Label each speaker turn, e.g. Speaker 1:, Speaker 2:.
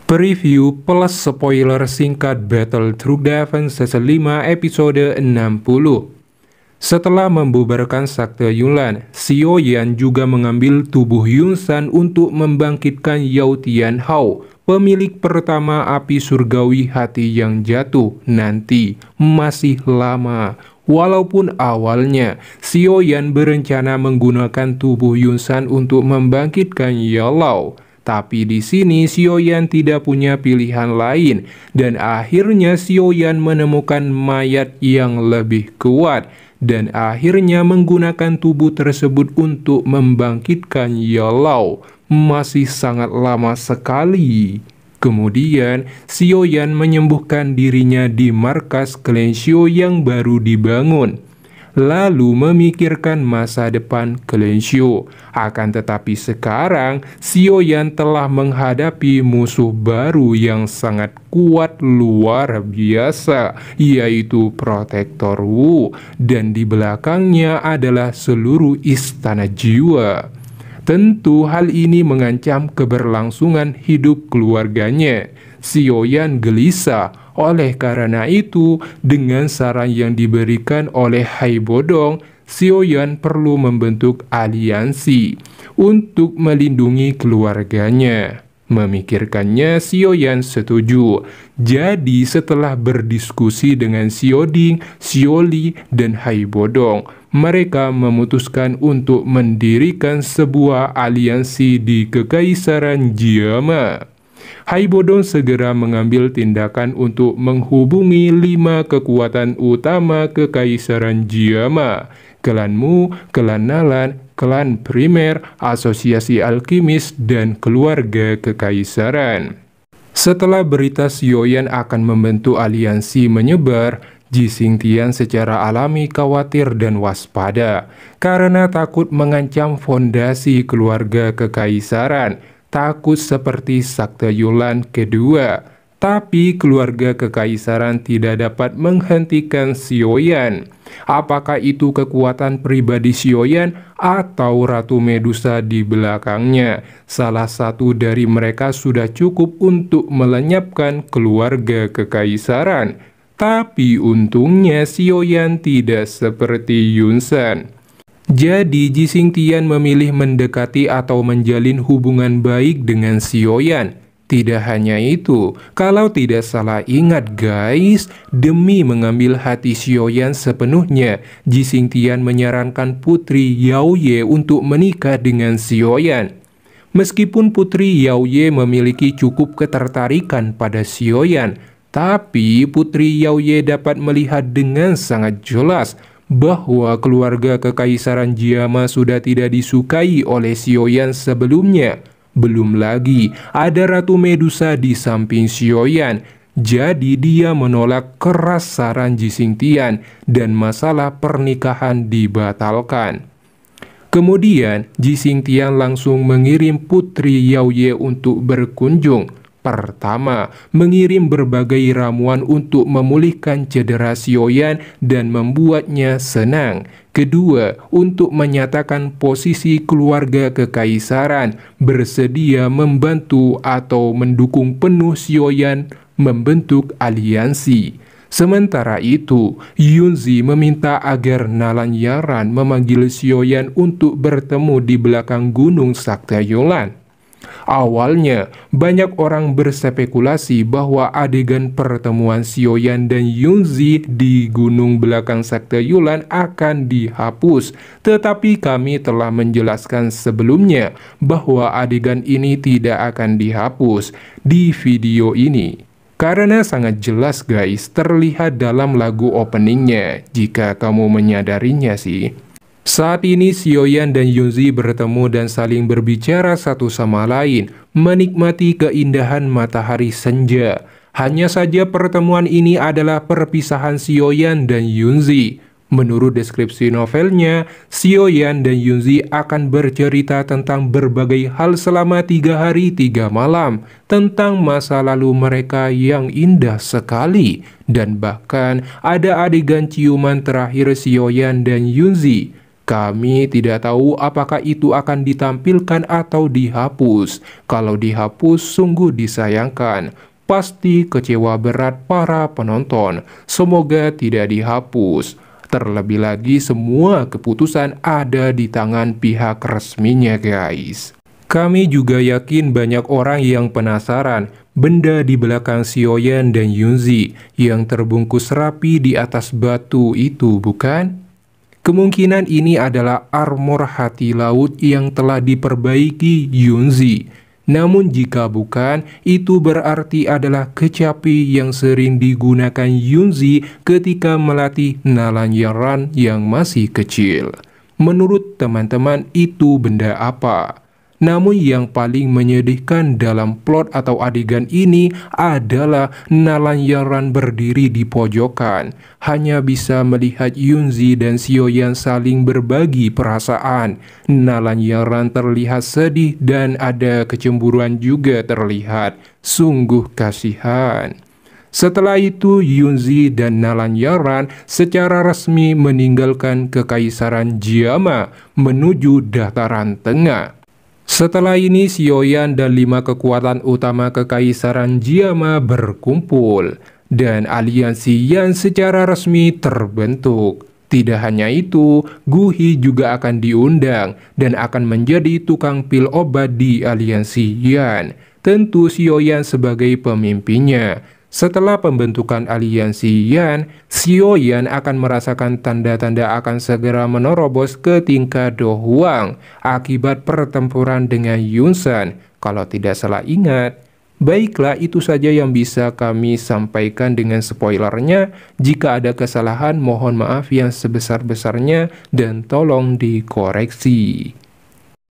Speaker 1: Preview plus spoiler singkat Battle Through the Heavens Season 5 episode 60. Setelah membubarkan Sakte Yulan, Xiao Yan juga mengambil tubuh Yunsan untuk membangkitkan Yao Tianhao, pemilik pertama api surgawi hati yang jatuh nanti. Masih lama. Walaupun awalnya Xiao Yan berencana menggunakan tubuh Yunsan untuk membangkitkan Yao Lao, tapi di sini Xiao Yan tidak punya pilihan lain dan akhirnya Xiao Yan menemukan mayat yang lebih kuat dan akhirnya menggunakan tubuh tersebut untuk membangkitkan Yao Lao. Masih sangat lama sekali. Kemudian, Xiao Yan menyembuhkan dirinya di markas klan Xiao yang baru dibangun, lalu memikirkan masa depan klan Xiao. Akan tetapi sekarang, Xiao Yan telah menghadapi musuh baru yang sangat kuat luar biasa, yaitu Protektor Wu, dan di belakangnya adalah seluruh istana jiwa. Tentu hal ini mengancam keberlangsungan hidup keluarganya. Xiao Yan gelisah. Oleh karena itu, dengan saran yang diberikan oleh Hai Bodong, Xiao Yan perlu membentuk aliansi untuk melindungi keluarganya. Memikirkannya, Xiao Yan setuju. Jadi setelah berdiskusi dengan Xiao Ding, Xiao Li, dan Hai Bodong, mereka memutuskan untuk mendirikan sebuah aliansi di Kekaisaran Jiama. Hai Bodong segera mengambil tindakan untuk menghubungi 5 kekuatan utama Kekaisaran Jiama: Klan Mu, Klan Nalan, Klan Primer, Asosiasi Alkimis, dan Keluarga Kekaisaran. Setelah berita Xiao Yan akan membentuk aliansi menyebar, Ji Xingtian secara alami khawatir dan waspada karena takut mengancam fondasi keluarga kekaisaran, takut seperti Sakte Yulan kedua. Tapi keluarga kekaisaran tidak dapat menghentikan Xiao Yan. Apakah itu kekuatan pribadi Xiao Yan atau Ratu Medusa di belakangnya? Salah satu dari mereka sudah cukup untuk melenyapkan keluarga kekaisaran. Tapi untungnya Xiao Yan tidak seperti Yunsan. Jadi Ji Xingtian memilih mendekati atau menjalin hubungan baik dengan Xiao Yan. Tidak hanya itu, kalau tidak salah ingat guys, demi mengambil hati Xiao Yan sepenuhnya, Ji Xingtian menyarankan Putri Yao Ye untuk menikah dengan Xiao Yan. Meskipun Putri Yao Ye memiliki cukup ketertarikan pada Xiao Yan, tapi Putri Yao Ye dapat melihat dengan sangat jelas bahwa keluarga kekaisaran Jiama sudah tidak disukai oleh Xiao Yan sebelumnya. Belum lagi ada Ratu Medusa di samping Xiao Yan. Jadi dia menolak keras saran Ji Xingtian dan masalah pernikahan dibatalkan. Kemudian Ji Xingtian langsung mengirim Putri Yao Ye untuk berkunjung. Pertama, mengirim berbagai ramuan untuk memulihkan cedera Xiao Yan dan membuatnya senang. Kedua, untuk menyatakan posisi keluarga kekaisaran bersedia membantu atau mendukung penuh Xiao Yan membentuk aliansi. Sementara itu, Yunzi meminta agar Nalan Yaran memanggil Xiao Yan untuk bertemu di belakang Gunung Sakte Yulan. Awalnya, banyak orang berspekulasi bahwa adegan pertemuan Xiao Yan dan Yunzi di gunung belakang Sakte Yulan akan dihapus. Tetapi kami telah menjelaskan sebelumnya bahwa adegan ini tidak akan dihapus di video ini. Karena sangat jelas guys, terlihat dalam lagu openingnya, jika kamu menyadarinya sih. Saat ini Xiao Yan dan Yunzi bertemu dan saling berbicara satu sama lain, menikmati keindahan matahari senja. Hanya saja pertemuan ini adalah perpisahan Xiao Yan dan Yunzi. Menurut deskripsi novelnya, Xiao Yan dan Yunzi akan bercerita tentang berbagai hal selama 3 hari 3 malam, tentang masa lalu mereka yang indah sekali, dan bahkan ada adegan ciuman terakhir Xiao Yan dan Yunzi. Kami tidak tahu apakah itu akan ditampilkan atau dihapus. Kalau dihapus, sungguh disayangkan. Pasti kecewa berat para penonton. Semoga tidak dihapus. Terlebih lagi, semua keputusan ada di tangan pihak resminya, guys. Kami juga yakin banyak orang yang penasaran benda di belakang Xiaoyan dan Yunzi yang terbungkus rapi di atas batu itu, bukan? Kemungkinan ini adalah armor hati laut yang telah diperbaiki Yunzi. Namun jika bukan, itu berarti adalah kecapi yang sering digunakan Yunzi ketika melatih Nalanyaran yang masih kecil. Menurut teman-teman, itu benda apa? Namun yang paling menyedihkan dalam plot atau adegan ini adalah Nalanyaran berdiri di pojokan, hanya bisa melihat Yunzi dan Xiaoyan saling berbagi perasaan. Nalanyaran terlihat sedih dan ada kecemburuan juga terlihat, sungguh kasihan. Setelah itu, Yunzi dan Nalanyaran secara resmi meninggalkan Kekaisaran Jiama menuju Dataran Tengah. Setelah ini, Xiaoyan dan 5 kekuatan utama Kekaisaran Jiama berkumpul, dan aliansi Yan secara resmi terbentuk. Tidak hanya itu, Guhi juga akan diundang dan akan menjadi tukang pil obat di aliansi Yan. Tentu Xiaoyan sebagai pemimpinnya. Setelah pembentukan aliansi Yan, Xiaoyan akan merasakan tanda-tanda akan segera menerobos ke tingkat Do Huang akibat pertempuran dengan Yunsan, kalau tidak salah ingat. Baiklah, itu saja yang bisa kami sampaikan dengan spoilernya. Jika ada kesalahan, mohon maaf yang sebesar-besarnya dan tolong dikoreksi.